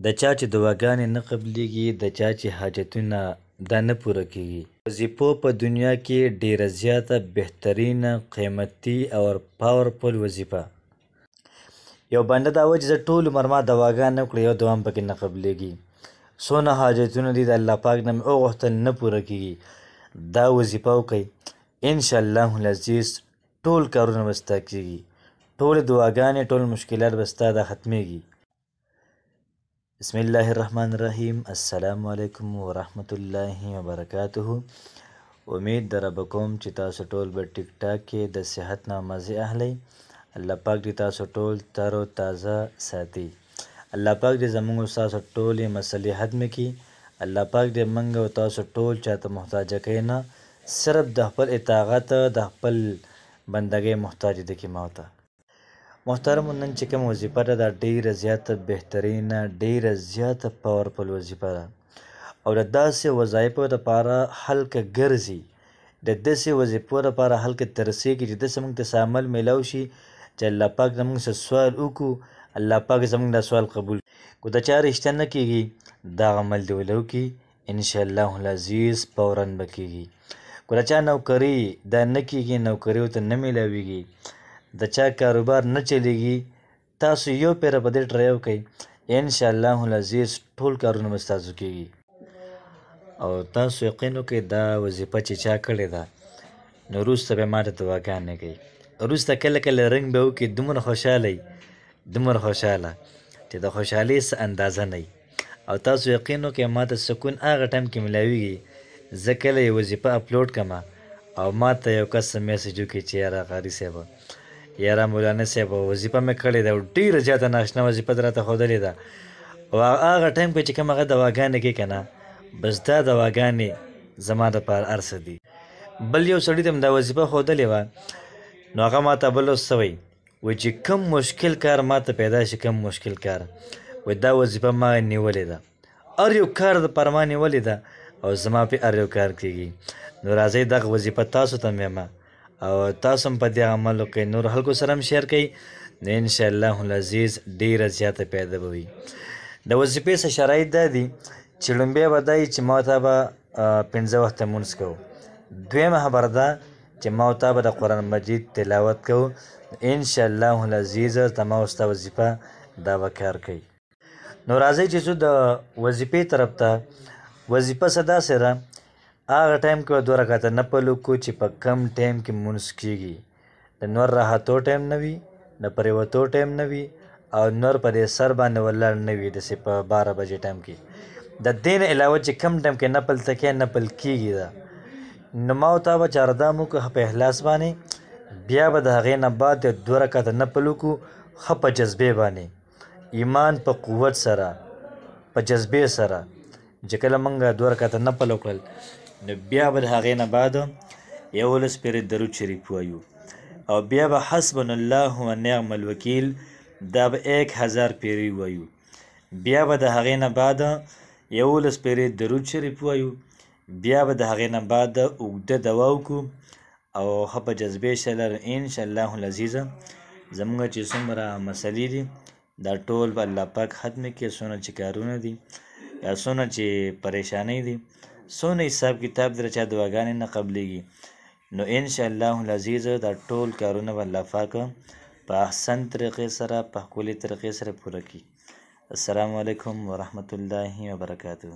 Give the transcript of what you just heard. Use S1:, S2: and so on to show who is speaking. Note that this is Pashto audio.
S1: د چا چې دعاګانې نه قبلیږي، د چا چې حاجتونه دا نه پوره کیږي. وظیفو په دنیا کې ډیره زیاته بهترینه قیمتي او پاورفل وظیفه یو بنده دا وایي چې زه ټول عمر ما دواګانې وکړې یو دوا هم پکې نه قبلیږي، څونه حاجتونه دي د الله پاک نه مې وغوښتل نه پوره کیږي. دا وظیفه وکړئ، انشاءالله العزیز ټول کارونه به ستا کیږي، ټولې دعاګانې ټول مشکلات به ستا دا ختمیږي. بسم الله الرحمن الرحیم. السلام علیکم ورحمت الله وبرکاته. امید در رب کوم چې تاسو ټول به ټیک ټاک کې د صحت نه مزه اخلئ. الله پاک دې تاسو ټول تر او تازه ساتي. الله پاک دې زموږ او تاسو ټولې مسلې ختم کړي. الله پاک دې موږ او تاسو ټول چاته محتاج کوي نه، صرف د خپل اطاعت د خپل بندګۍ محتاج دي کې ماته. محترم، نن چې کوم وظیفه ده دا ډیره زیاته بهترینه ډیره زیاته پاورفل وظیفه ده او د داسې وظایفو دپاره هلکه ګرځي، د داسې وظیفو دپاره هلکه ترسیږي چې داسې موږ ته عمل میلاو شي چې الله پاک د موږ څه سوال وکړو، الله پاک زموږ دا سوال قبول کړي. که د چا رښتیا نه کیږي دا عمل دې ولو کړي، انشاءالله العزیز فورا به کیږي. که د چا نوکري دا نه کیږي، نوکري ورته نه میلاویږي، د چا کاروبار نه چلیږي، تاسو یو پیره په دې ټرای وکئ، انشاءالله العزیز ټول کارونه به ستاسو کیږي. او تاسو یقین وکئ دا وظیفه چې چا کړې ده نو وروسته به ماته دعاګانې کوي، وروسته کله کله رنګ به وکړي دومره خوشحاله چې د خوشحالۍ څه اندازه نه وي. او تاسو یقین وکئ ماته سکون هغه ټایم کې میلاویږي زه کله یو وظیفه اپلوډ کړمه او ماته یو کس میسج وکړي چې یاره قاري صاحبه، یاره مولانا صاحب وظیفه مې کړې ده، ډېره زیاته ناشنا وظیفه دې راته ښودلې ده، او هغه ټایم کې چې کوم هغه دواګانې کوي که نه، بس دا دواګانې زما دپاره هر څه دي. بل یو سړي ته مې دا وظیفه ښودلې وه، نو هغه ماته بل ورځ څه وایي چې کوم مشکل کار ماته پیدا شي، کوم مشکل کار وایي دا وظیفه ما نیولې ده، هر یو کار دپاره ما نیولې ده او زما پې هر یو کار کېږي. نو راځئ دغه وظیفه تاسو ته مې یم او تاسو هم په دې عمل وکئ، نور خلکو سره هم شیر کوئ، نو انشاءالله العزیز ډیره زیاته پیدا به وي. د وظیفې څه شرایط دا دي چې لومبی به دا وي چې ما ته به 5 وخته مونځ کوو، دویمه خبره ده چې ما ته به د قرآن مجید تلاوت کوو، انشاءالله العزیز زما او ستا وظیفه دا به کار کوي. نو راځئ چې څو د وظیفې طرف ته. وظیفه څه داسې ده هغه ټایم کې به 2 رکعته نفل وکړو چې په کم ټایم کې مونځ کېږي، د نور راحتو ټایم نه وي، د پریوتو ټایم نه وي او نور په دې سر باندې ولاړ نه وي داسې په 12 بجې ټایم کې. د دې نه علاوه چې کم ټایم کې نفل ته کې نفل کېږي ده، نو ما او تا به چاردام وکړو په اخلاص باندې، بیا به د هغې نه بعد 2 رکعته نفل وکړو ښه په جذبې باندې، ایمان په قوت سره په جذبې سره چې کله موږ 2 رکعته نفل وکړل نو بیا به د هغې نه بعد 11 پیرې درود شریف وایو او بیا به حسبنا الله و نعم الوکیل دا به 1000 پیرې وایو، بیا به د هغې نه بعد 11 پیرې درود شریف وایو، بیا به د هغې نه بعد اوږده دوا وکړو او ښه په جذبې سره انشاءالله العزیز زموږ چې څومره مسلې دي دا ټول به الله پاک ختم کړي، څونه چې کارونه دي یا څونه چې پریشانۍ دي، څونه حساب کتاب دی چا دعاګانې نه قبلیږي، نو انشاءالله العزیز دا ټول کارونه به الله پاک په احسن طریقې سره په ښکلې طریقې سره پوره کړي. السلام علیکم ورحمت الله وبرکاته.